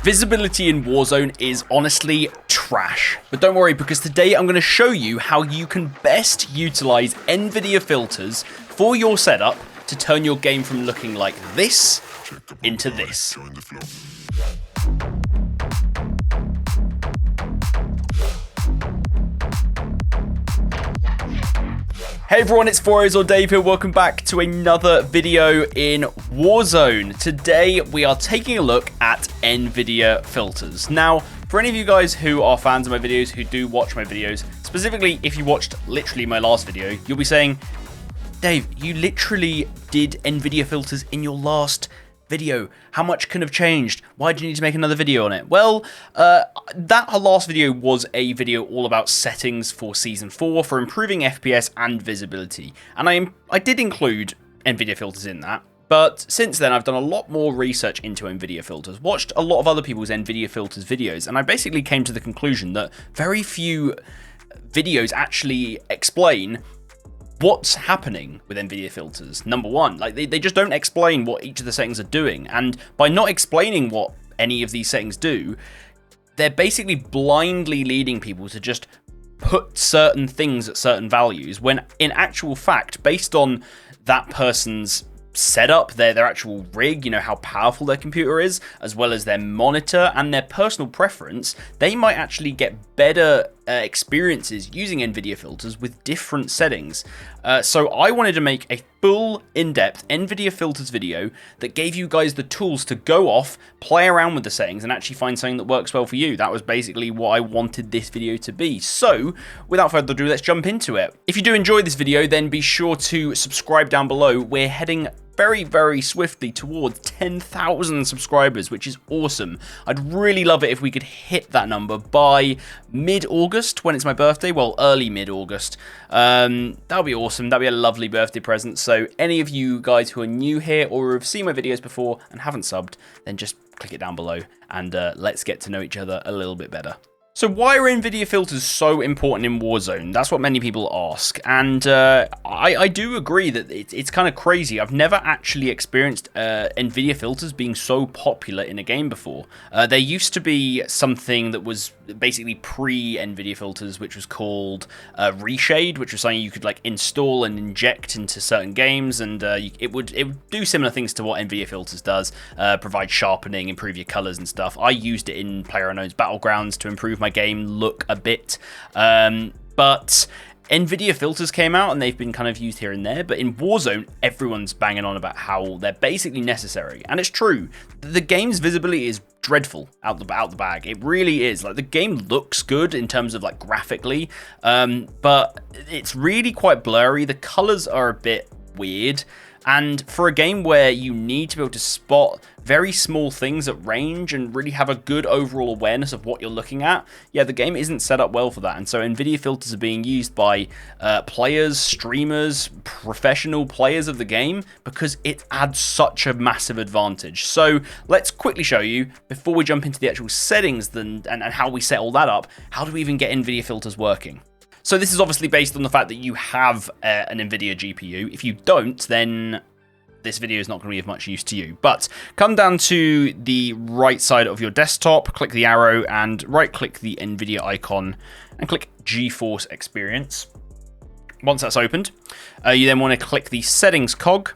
Visibility in Warzone is honestly trash, but don't worry because today I'm going to show you how you can best utilize Nvidia filters for your setup to turn your game from looking like this into this. Hey everyone, it's Roze or Dave here. Welcome back to another video in Warzone. Today we are taking a look at Nvidia filters. Now, for any of you guys who are fans of my videos, who do watch my videos, specifically if you watched literally my last video, you'll be saying, Dave, you literally did Nvidia filters in your last video. How much can have changed? Why do you need to make another video on it? Well, that last video was a video all about settings for Season 4 for improving FPS and visibility. And I did include Nvidia filters in that. But since then, I've done a lot more research into Nvidia filters, watched a lot of other people's Nvidia filters videos, and I basically came to the conclusion that very few videos actually explain what's happening with Nvidia filters. Number one, like they just don't explain what each of the settings are doing. And by not explaining what any of these settings do, they're basically blindly leading people to just put certain things at certain values, when in actual fact, based on that person's setup, their actual rig, you know, how powerful their computer is, as well as their monitor and their personal preference, they might actually get better experiences using Nvidia filters with different settings. So I wanted to make a full, in-depth Nvidia filters video that gave you guys the tools to go off, play around with the settings, and actually find something that works well for you. That was basically what I wanted this video to be. So, without further ado, let's jump into it. If you do enjoy this video, then be sure to subscribe down below. We're heading very, very swiftly towards 10,000 subscribers, which is awesome. I'd really love it if we could hit that number by mid-August, when it's my birthday. Well, early mid-August. That would be awesome. That would be a lovely birthday present. So any of you guys who are new here or have seen my videos before and haven't subbed, then just click it down below and let's get to know each other a little bit better. So why are Nvidia filters so important in Warzone? That's what many people ask, and I do agree that it's kind of crazy. I've never actually experienced Nvidia filters being so popular in a game before. There used to be something that was basically pre-Nvidia filters, which was called Reshade, which was something you could like install and inject into certain games, and it would do similar things to what Nvidia filters does, provide sharpening, improve your colors and stuff. I used it in PlayerUnknown's Battlegrounds to improve my game look a bit, but Nvidia filters came out and they've been kind of used here and there, but in Warzone everyone's banging on about how they're basically necessary, and it's true. The game's visibility is dreadful out the bag. It really is. Like, the game looks good in terms of like graphically, but it's really quite blurry. The colors are a bit weird, and for a game where you need to be able to spot very small things at range and really have a good overall awareness of what you're looking at, yeah, the game isn't set up well for that. And so Nvidia filters are being used by players, streamers, professional players of the game, because it adds such a massive advantage. So let's quickly show you, before we jump into the actual settings and how we set all that up, how do we even get Nvidia filters working? So this is obviously based on the fact that you have an Nvidia GPU. If you don't, then this video is not going to be of much use to you. But come down to the right side of your desktop, click the arrow and right-click the Nvidia icon and click GeForce Experience. Once that's opened, you then want to click the settings cog,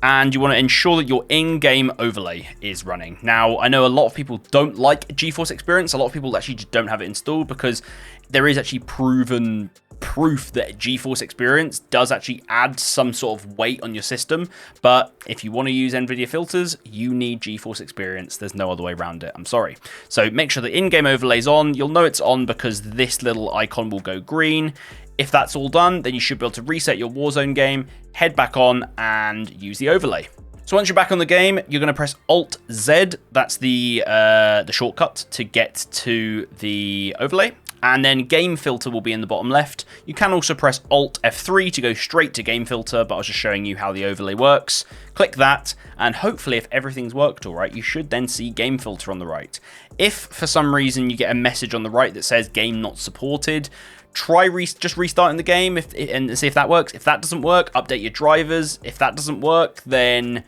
and you want to ensure that your in-game overlay is running. Now, I know a lot of people don't like GeForce Experience. A lot of people actually just don't have it installed because there is actually proven proof that GeForce Experience does actually add some sort of weight on your system. But if you want to use Nvidia filters, you need GeForce Experience. There's no other way around it. I'm sorry. So make sure the in-game overlay is on. You'll know it's on because this little icon will go green. If that's all done, then you should be able to reset your Warzone game, head back on, and use the overlay. So once you're back on the game, you're going to press Alt-Z. That's the shortcut to get to the overlay. And then Game Filter will be in the bottom left. You can also press Alt F3 to go straight to Game Filter, but I was just showing you how the overlay works. Click that, and hopefully if everything's worked all right, you should then see Game Filter on the right. If for some reason you get a message on the right that says Game Not Supported, try just restarting the game and see if that works. If that doesn't work, update your drivers. If that doesn't work, then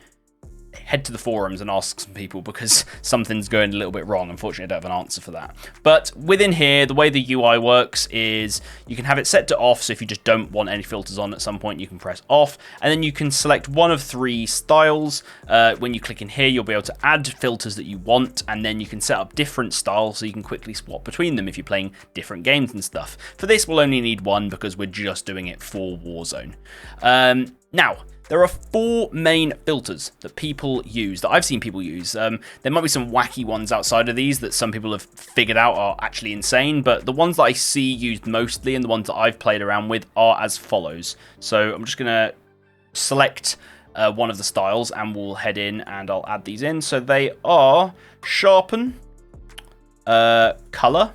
head to the forums and ask some people, because something's going a little bit wrong. Unfortunately, I don't have an answer for that. But within here, the way the UI works is you can have it set to off, so if you just don't want any filters on at some point, you can press off, and then you can select one of 3 styles. When you click in here, you'll be able to add filters that you want, and then you can set up different styles so you can quickly swap between them if you're playing different games and stuff. For this, we'll only need one because we're just doing it for Warzone. Now, there are 4 main filters that people use, that I've seen people use. There might be some wacky ones outside of these that some people have figured out are actually insane, but the ones that I see used mostly and the ones that I've played around with are as follows. So I'm just going to select one of the styles and we'll head in and I'll add these in. So they are Sharpen, Color,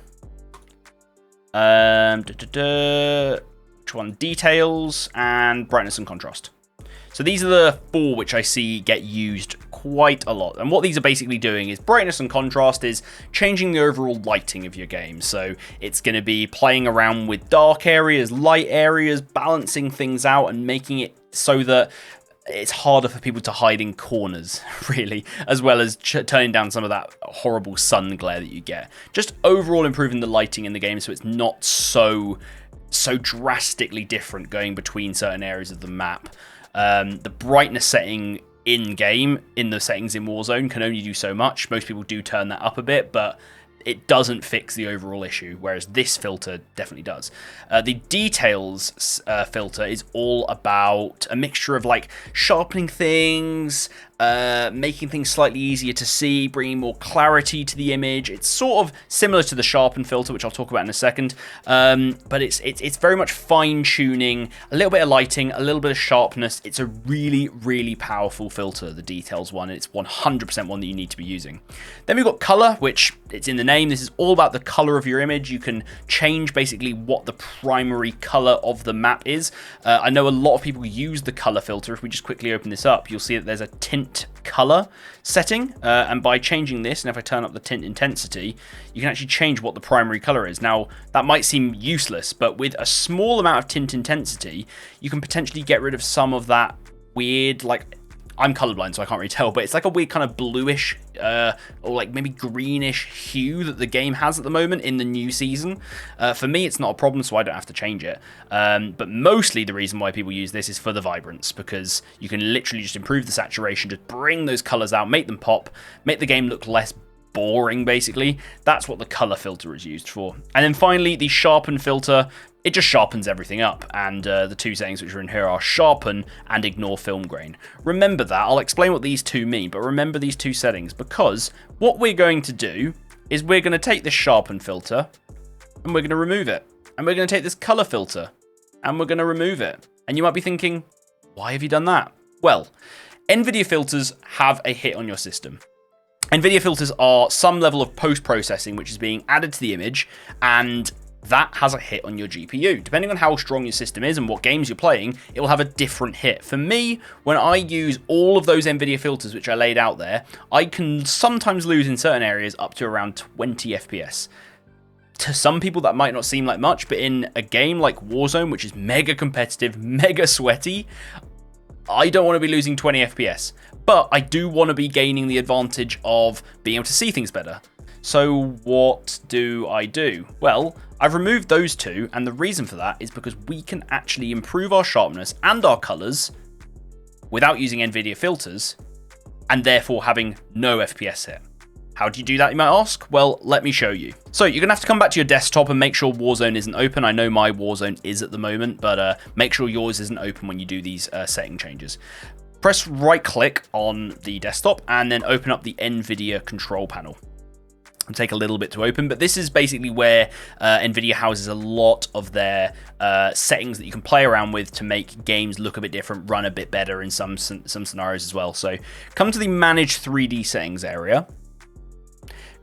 which one? Details, and Brightness and Contrast. So these are the 4 which I see get used quite a lot. And what these are basically doing is brightness and contrast is changing the overall lighting of your game. So it's going to be playing around with dark areas, light areas, balancing things out and making it so that it's harder for people to hide in corners, really, as well as turning down some of that horrible sun glare that you get. Just overall improving the lighting in the game so it's not so drastically different going between certain areas of the map. The brightness setting in-game, in the settings in Warzone, can only do so much. Most people do turn that up a bit, but it doesn't fix the overall issue, whereas this filter definitely does. The details filter is all about a mixture of like sharpening things, making things slightly easier to see, bringing more clarity to the image. It's sort of similar to the Sharpen filter, which I'll talk about in a second, but it's very much fine-tuning, a little bit of lighting, a little bit of sharpness. It's a really, really powerful filter, the details one. It's 100% one that you need to be using. Then we've got color, which it's in the name. This is all about the color of your image. You can change basically what the primary color of the map is. I know a lot of people use the color filter. If we just quickly open this up, you'll see that there's a tint color setting, and by changing this, and if I turn up the tint intensity, you can actually change what the primary color is. Now, that might seem useless, but with a small amount of tint intensity, you can potentially get rid of some of that weird, like, I'm colorblind, so I can't really tell, but it's like a weird kind of bluish or like maybe greenish hue that the game has at the moment in the new season. For me, it's not a problem, so I don't have to change it. But mostly the reason why people use this is for the Vibrance, because you can literally just improve the saturation, just bring those colors out, make them pop, make the game look less boring, basically. That's what the color filter is used for. And then finally, the Sharpen filter. It just sharpens everything up, and the 2 settings which are in here are Sharpen and Ignore Film Grain. Remember that. I'll explain what these 2 mean, but remember these 2 settings, because what we're going to do is we're going to take this Sharpen filter and we're going to remove it. And we're going to take this color filter and we're going to remove it. And you might be thinking, why have you done that? Well, Nvidia filters have a hit on your system. Nvidia filters are some level of post-processing which is being added to the image, and that has a hit on your GPU. Depending on how strong your system is and what games you're playing, it will have a different hit. For me, when I use all of those Nvidia filters which I laid out there, I can sometimes lose in certain areas up to around 20 FPS. To some people that might not seem like much, but in a game like Warzone, which is mega competitive, mega sweaty, I don't want to be losing 20 FPS. But I do want to be gaining the advantage of being able to see things better. So what do I do? Well, I've removed those 2, and the reason for that is because we can actually improve our sharpness and our colors without using Nvidia filters, and therefore having no FPS hit. How do you do that, you might ask? Well, let me show you. So you're going to have to come back to your desktop and make sure Warzone isn't open. I know my Warzone is at the moment, but make sure yours isn't open when you do these setting changes. Press right click on the desktop and then open up the Nvidia control panel. It'll take a little bit to open, but this is basically where Nvidia houses a lot of their settings that you can play around with to make games look a bit different, run a bit better in some scenarios as well. So come to the Manage 3D Settings area.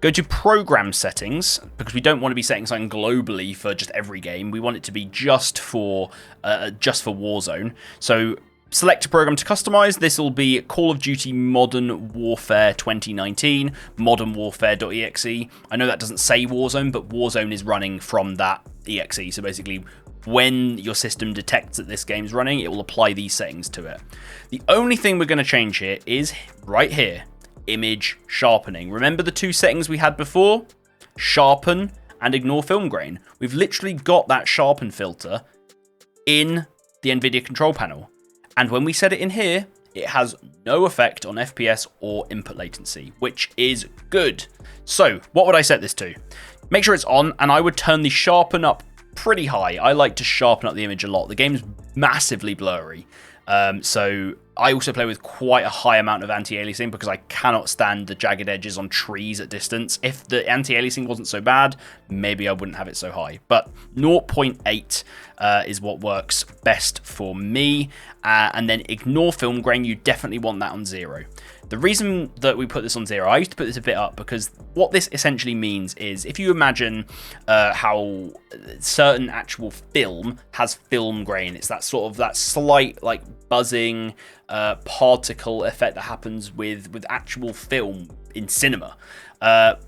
Go to Program Settings, because we don't want to be setting something globally for just every game. We want it to be just for Warzone. So select a program to customize. This will be Call of Duty Modern Warfare 2019, modernwarfare.exe. I know that doesn't say Warzone, but Warzone is running from that exe. So basically, when your system detects that this game's running, it will apply these settings to it. The only thing we're going to change here is right here, image sharpening. Remember the two settings we had before? Sharpen and ignore film grain. We've literally got that sharpen filter in the Nvidia control panel. And when we set it in here, it has no effect on FPS or input latency, which is good. So what would I set this to? Make sure it's on, and I would turn the sharpen up pretty high. I like to sharpen up the image a lot. The game's massively blurry. So I also play with quite a high amount of anti-aliasing because I cannot stand the jagged edges on trees at distance. If the anti-aliasing wasn't so bad, maybe I wouldn't have it so high. But 0.8 is what works best for me. And then ignore film grain, you definitely want that on 0. The reason that we put this on 0, I used to put this a bit up because what this essentially means is if you imagine how certain actual film has film grain, it's that sort of that slight like buzzing particle effect that happens with actual film in cinema. The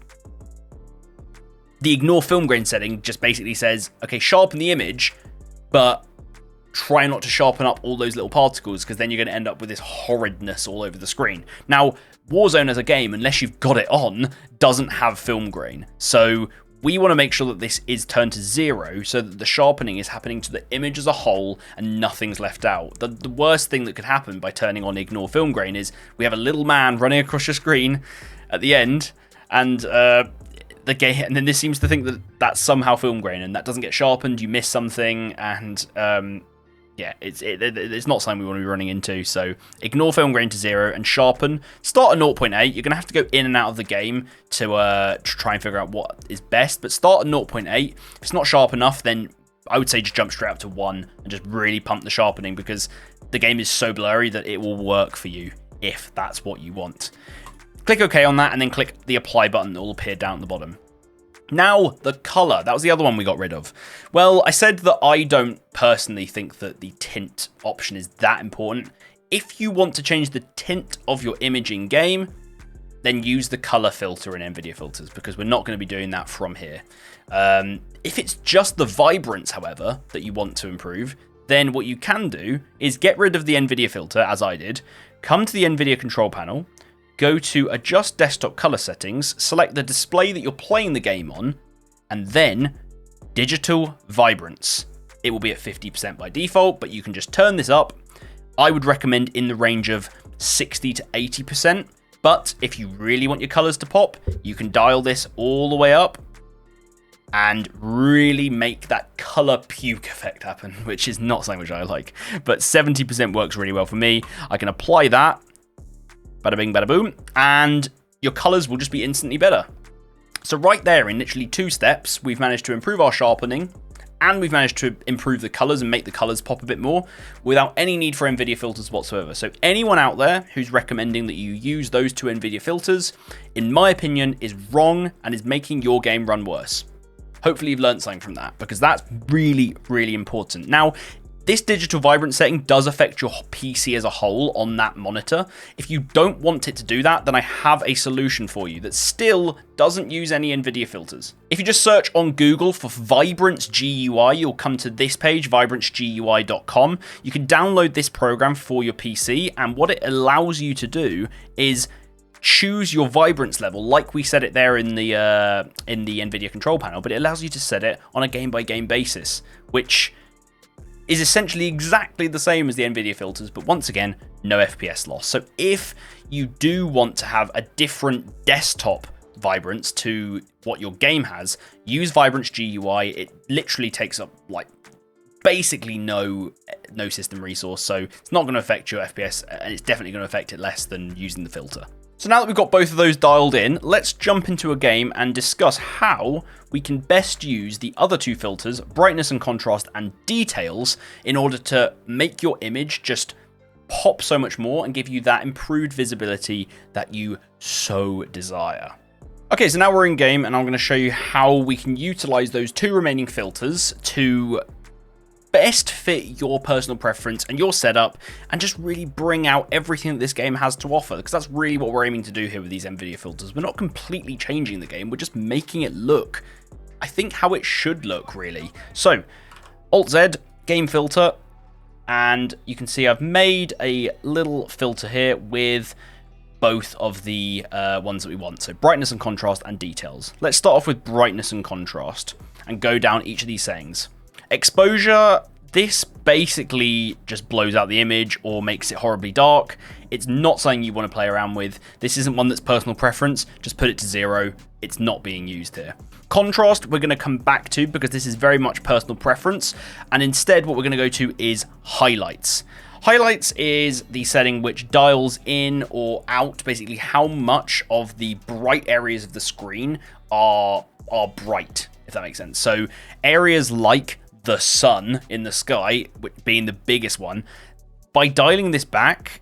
ignore film grain setting just basically says, okay, sharpen the image, but try not to sharpen up all those little particles because then you're going to end up with this horridness all over the screen. Now, Warzone as a game, unless you've got it on, doesn't have film grain. So we want to make sure that this is turned to 0 so that the sharpening is happening to the image as a whole and nothing's left out. The worst thing that could happen by turning on ignore film grain is we have a little man running across your screen at the end and the game, and then this seems to think that that's somehow film grain and that doesn't get sharpened, you miss something, and yeah, it's not something we want to be running into. So ignore film grain to 0 and sharpen. Start at 0.8. You're going to have to go in and out of the game to try and figure out what is best. But start at 0.8. If it's not sharp enough, then I would say just jump straight up to 1 and just really pump the sharpening because the game is so blurry that it will work for you if that's what you want. Click OK on that and then click the apply button that will appear down at the bottom. Now, the colour. That was the other one we got rid of. Well, I said that I don't personally think that the tint option is that important. If you want to change the tint of your image in game, then use the colour filter in Nvidia Filters because we're not going to be doing that from here. If it's just the Vibrance, however, that you want to improve, then what you can do is get rid of the Nvidia filter, as I did, come to the Nvidia control panel, go to Adjust Desktop Color Settings, select the display that you're playing the game on, and then Digital Vibrance. It will be at 50% by default, but you can just turn this up. I would recommend in the range of 60 to 80%, but if you really want your colors to pop, you can dial this all the way up and really make that color puke effect happen, which is not something which I like, but 70% works really well for me. I can apply that. Bada bing, bada boom, and your colors will just be instantly better. So right there, in literally 2 steps, we've managed to improve our sharpening, and we've managed to improve the colors and make the colors pop a bit more without any need for Nvidia filters whatsoever. So anyone out there who's recommending that you use those 2 Nvidia filters, in my opinion, is wrong and is making your game run worse. Hopefully you've learned something from that, because that's really, really important. Now, this digital vibrance setting does affect your PC as a whole on that monitor. If you don't want it to do that, then I have a solution for you that still doesn't use any Nvidia filters. If you just search on Google for Vibrance GUI, you'll come to this page, vibranceGUI.com. You can download this program for your PC, and what it allows you to do is choose your vibrance level, like we set it there in the Nvidia control panel, but it allows you to set it on a game-by-game basis, which is essentially exactly the same as the Nvidia filters, but once again, no FPS loss. So if you do want to have a different desktop vibrance to what your game has, use Vibrance GUI. It literally takes up like basically no system resource, so it's not going to affect your FPS, and it's definitely going to affect it less than using the filter. So now that we've got both of those dialed in, let's jump into a game and discuss how we can best use the other 2 filters, brightness and contrast and details, in order to make your image just pop so much more and give you that improved visibility that you so desire. Okay, so now we're in game and I'm going to show you how we can utilize those 2 remaining filters to best fit your personal preference and your setup and just really bring out everything that this game has to offer, because that's really what we're aiming to do here with these Nvidia filters. We're not completely changing the game, we're just making it look, I think, how it should look, really. So Alt-Z, game filter, and you can see I've made a little filter here with both of the ones that we want. So brightness and contrast and details. Let's start off with brightness and contrast and go down each of these settings. Exposure, this basically just blows out the image or makes it horribly dark. It's not something you want to play around with. This isn't one that's personal preference. Just put it to 0. It's not being used here. Contrast, we're going to come back to because this is very much personal preference. And instead, what we're going to go to is highlights. Highlights is the setting which dials in or out basically how much of the bright areas of the screen are bright, if that makes sense. So areas like the sun in the sky, being the biggest one, by dialing this back,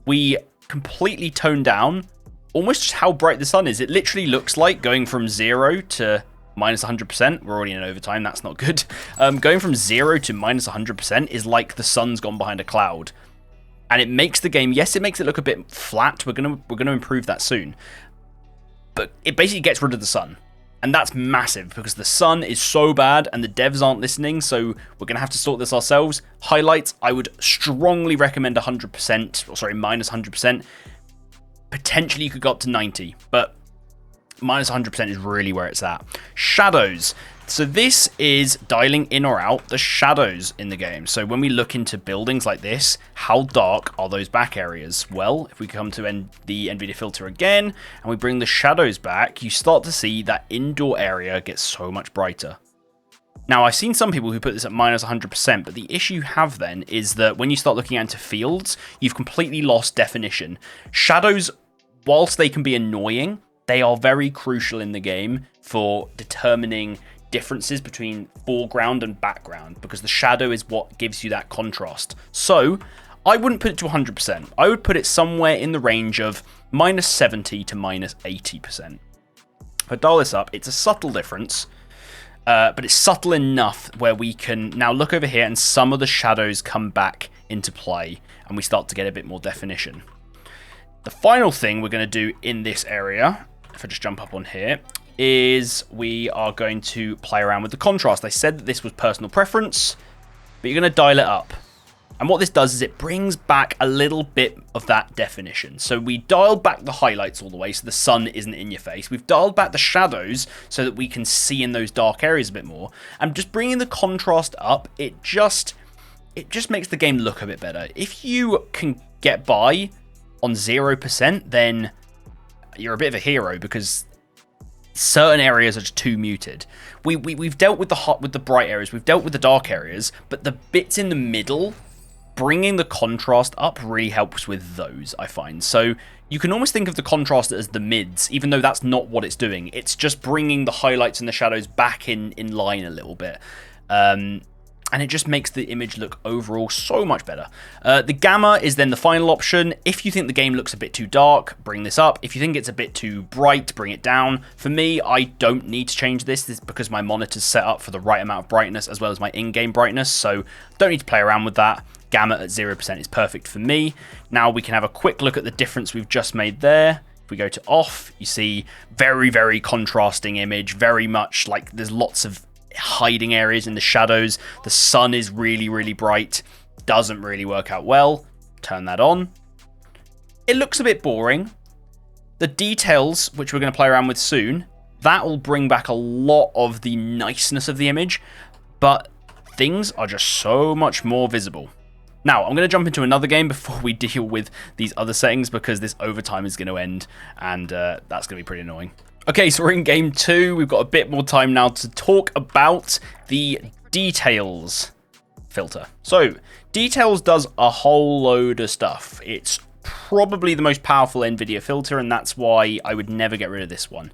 we completely tone down almost just how bright the sun is. It literally looks like going from 0 to minus 100%. We're already in overtime. That's not good. Going from 0 to minus 100% is like the sun's gone behind a cloud. And it makes the game, yes, it makes it look a bit flat. We're gonna improve that soon. But it basically gets rid of the sun. And that's massive because the sun is so bad and the devs aren't listening, so we're going to have to sort this ourselves. Highlights, I would strongly recommend 100%, or sorry, minus 100%. Potentially you could go up to 90, but minus 100% is really where it's at. Shadows. So this is dialing in or out the shadows in the game. So when we look into buildings like this, how dark are those back areas? Well, if we come to the Nvidia filter again, and we bring the shadows back, you start to see that indoor area gets so much brighter. Now, I've seen some people who put this at minus 100%, but the issue you have then is that when you start looking into fields, you've completely lost definition. Shadows, whilst they can be annoying, they are very crucial in the game for determining differences between foreground and background, because the shadow is what gives you that contrast. So I wouldn't put it to 100%. I would put it somewhere in the range of minus 70 to minus 80%. If I dial this up, it's a subtle difference, but it's subtle enough where we can now look over here and some of the shadows come back into play and we start to get a bit more definition. The final thing we're going to do in this area, if I just jump up on here, is we are going to play around with the contrast. I said that this was personal preference, but you're going to dial it up. And what this does is it brings back a little bit of that definition. So we dialed back the highlights all the way so the sun isn't in your face. We've dialed back the shadows so that we can see in those dark areas a bit more. And just bringing the contrast up, it just makes the game look a bit better. If you can get by on 0%, then you're a bit of a hero because certain areas are just too muted. We've dealt with the bright areas, we've dealt with the dark areas, but the bits in the middle, bringing the contrast up really helps with those, I find. So you can almost think of the contrast as the mids, even though that's not what it's doing. It's just bringing the highlights and the shadows back in line a little bit. And it just makes the image look overall so much better. The gamma is then the final option. If you think the game looks a bit too dark, bring this up. If you think it's a bit too bright, bring it down. For me, I don't need to change this. This is because my monitor's set up for the right amount of brightness as well as my in-game brightness, so don't need to play around with that. Gamma at 0% is perfect for me. Now we can have a quick look at the difference we've just made there. If we go to off, you see very, very contrasting image, very much like there's lots of hiding areas in the shadows. The sun is really, really bright. Doesn't really work out well. Turn that on. It looks a bit boring. The details, which we're going to play around with soon, that will bring back a lot of the niceness of the image, but things are just so much more visible. Now, I'm going to jump into another game before we deal with these other settings because this overtime is going to end, and that's going to be pretty annoying. Okay, so we're in game 2. We've got a bit more time now to talk about the details filter. So, details does a whole load of stuff. It's probably the most powerful Nvidia filter, and that's why I would never get rid of this one.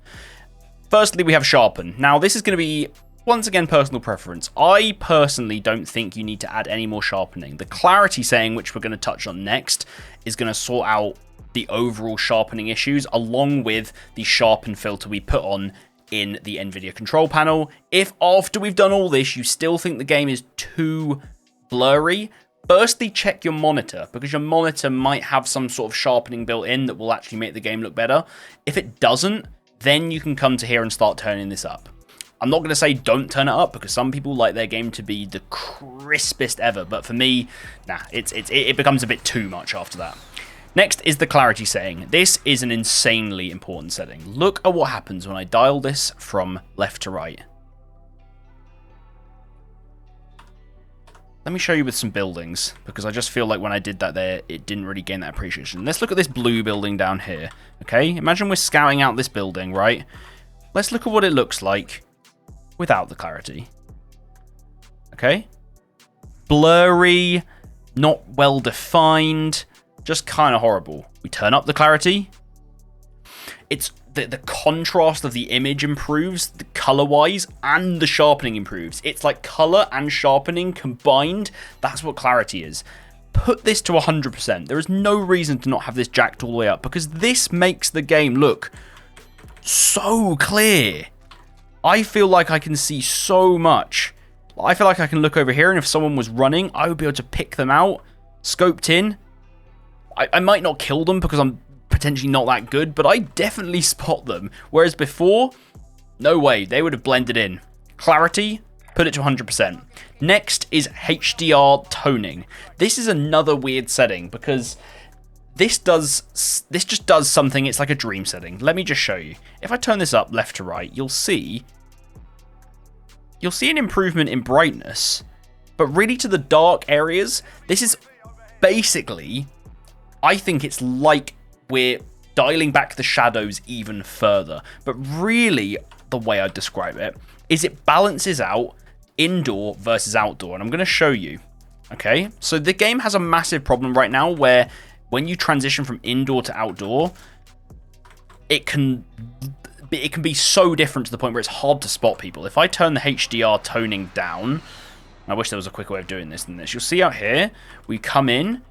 Firstly, we have Sharpen. Now, this is going to be, once again, personal preference. I personally don't think you need to add any more sharpening. The clarity setting, which we're going to touch on next, is going to sort out the overall sharpening issues, along with the sharpen filter we put on in the Nvidia control panel. If after we've done all this, you still think the game is too blurry, firstly check your monitor, because your monitor might have some sort of sharpening built in that will actually make the game look better. If it doesn't, then you can come to here and start turning this up. I'm not going to say don't turn it up, because some people like their game to be the crispest ever, but for me, nah, it becomes a bit too much after that. Next is the clarity setting. This is an insanely important setting. Look at what happens when I dial this from left to right. Let me show you with some buildings, because I just feel like when I did that there, it didn't really gain that appreciation. Let's look at this blue building down here, okay? Imagine we're scouting out this building, right? Let's look at what it looks like without the clarity. Okay? Blurry, not well defined, just kind of horrible. We turn up the clarity. It's the contrast of the image improves, the color-wise, and the sharpening improves. It's like color and sharpening combined. That's what clarity is. Put this to 100%. There is no reason to not have this jacked all the way up, because this makes the game look so clear. I feel like I can see so much. I feel like I can look over here, and if someone was running, I would be able to pick them out, scoped in. I might not kill them because I'm potentially not that good, but I definitely spot them. Whereas before, no way, they would have blended in. Clarity, put it to 100%. Next is HDR toning. This is another weird setting, because this just does something. It's like a dream setting. Let me just show you. If I turn this up left to right, you'll see an improvement in brightness, but really to the dark areas, this is basically, I think it's like we're dialing back the shadows even further. But really, the way I'd describe it is it balances out indoor versus outdoor, and I'm going to show you. Okay, so the game has a massive problem right now where when you transition from indoor to outdoor, it can be so different to the point where it's hard to spot people. If I turn the HDR toning down, I wish there was a quicker way of doing this than this. You'll see out here, we come in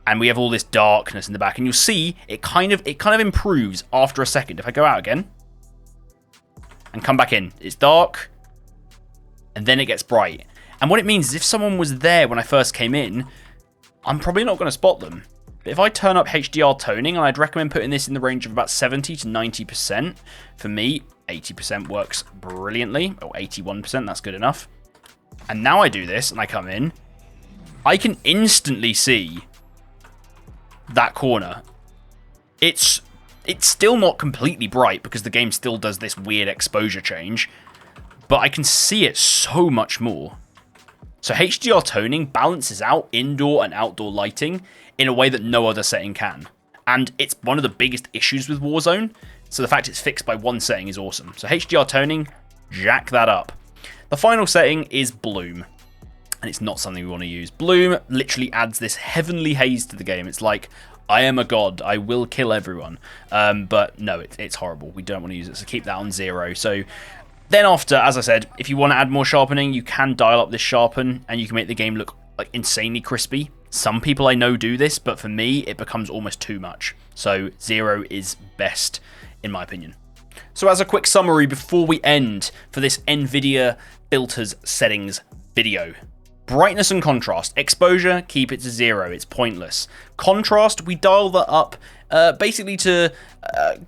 and we have all this darkness in the back, and you'll see it kind of improves after a second. If I go out again and come back in, it's dark and then it gets bright. And what it means is if someone was there when I first came in, I'm probably not going to spot them. But if I turn up HDR toning, and I'd recommend putting this in the range of about 70 to 90%, for me, 80% works brilliantly, or 81%, that's good enough. And now I do this, and I come in, I can instantly see that corner. It's still not completely bright, because the game still does this weird exposure change, but I can see it so much more. So HDR toning balances out indoor and outdoor lighting in a way that no other setting can. And it's one of the biggest issues with Warzone, so the fact it's fixed by one setting is awesome. So HDR toning, jack that up. The final setting is bloom, and it's not something we want to use. Bloom literally adds this heavenly haze to the game. It's like, I am a god, I will kill everyone. But no, it's horrible. We don't want to use it, so keep that on 0. So then after, as I said, if you want to add more sharpening, you can dial up this sharpen, and you can make the game look like insanely crispy. Some people I know do this, but for me, it becomes almost too much. So 0 is best, in my opinion. So as a quick summary before we end for this Nvidia Filters settings video. Brightness and contrast. Exposure, keep it to 0. It's pointless. Contrast, we dial that up basically to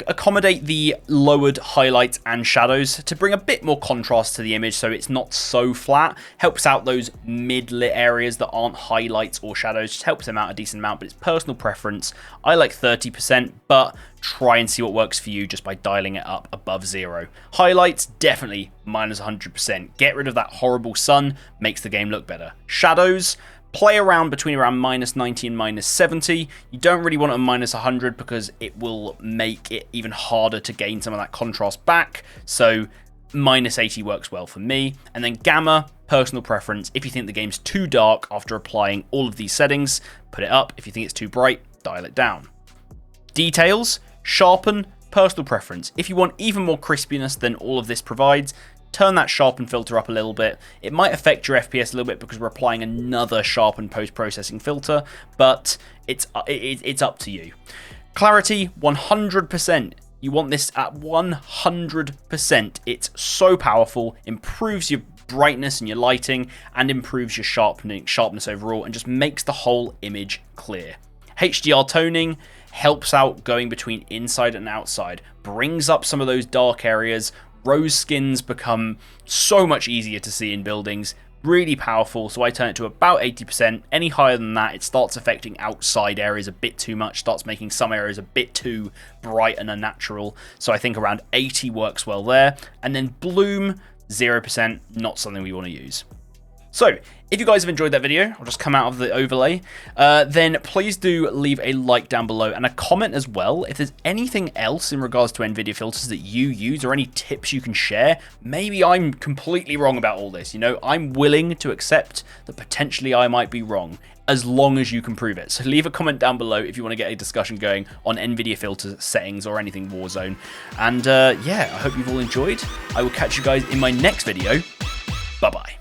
accommodate the lowered highlights and shadows to bring a bit more contrast to the image so it's not so flat. Helps out those mid-lit areas that aren't highlights or shadows. Just helps them out a decent amount, but it's personal preference. I like 30%, but try and see what works for you just by dialing it up above 0. Highlights, definitely minus 100%. Get rid of that horrible sun, makes the game look better. Shadows, play around between around minus 90 and minus 70. You don't really want it on minus 100 because it will make it even harder to gain some of that contrast back. So minus 80 works well for me. And then gamma, personal preference. If you think the game's too dark after applying all of these settings, put it up. If you think it's too bright, dial it down. Details, sharpen, personal preference. If you want even more crispiness than all of this provides, turn that sharpen filter up a little bit. It might affect your FPS a little bit because we're applying another sharpen post-processing filter, but it's up to you. Clarity, 100%. You want this at 100%. It's so powerful, improves your brightness and your lighting, and improves your sharpness overall, and just makes the whole image clear. HDR toning helps out going between inside and outside, brings up some of those dark areas Roze skins become so much easier to see in buildings, really powerful, so I turn it to about 80%. Any higher than that, it starts affecting outside areas a bit too much, starts making some areas a bit too bright and unnatural, so I think around 80 works well there. And then bloom, 0%, not something we want to use. So, if you guys have enjoyed that video, I'll just come out of the overlay, then please do leave a like down below and a comment as well. If there's anything else in regards to Nvidia filters that you use or any tips you can share, maybe I'm completely wrong about all this. You know, I'm willing to accept that potentially I might be wrong, as long as you can prove it. So leave a comment down below if you want to get a discussion going on Nvidia filter settings or anything Warzone. And yeah, I hope you've all enjoyed. I will catch you guys in my next video. Bye-bye.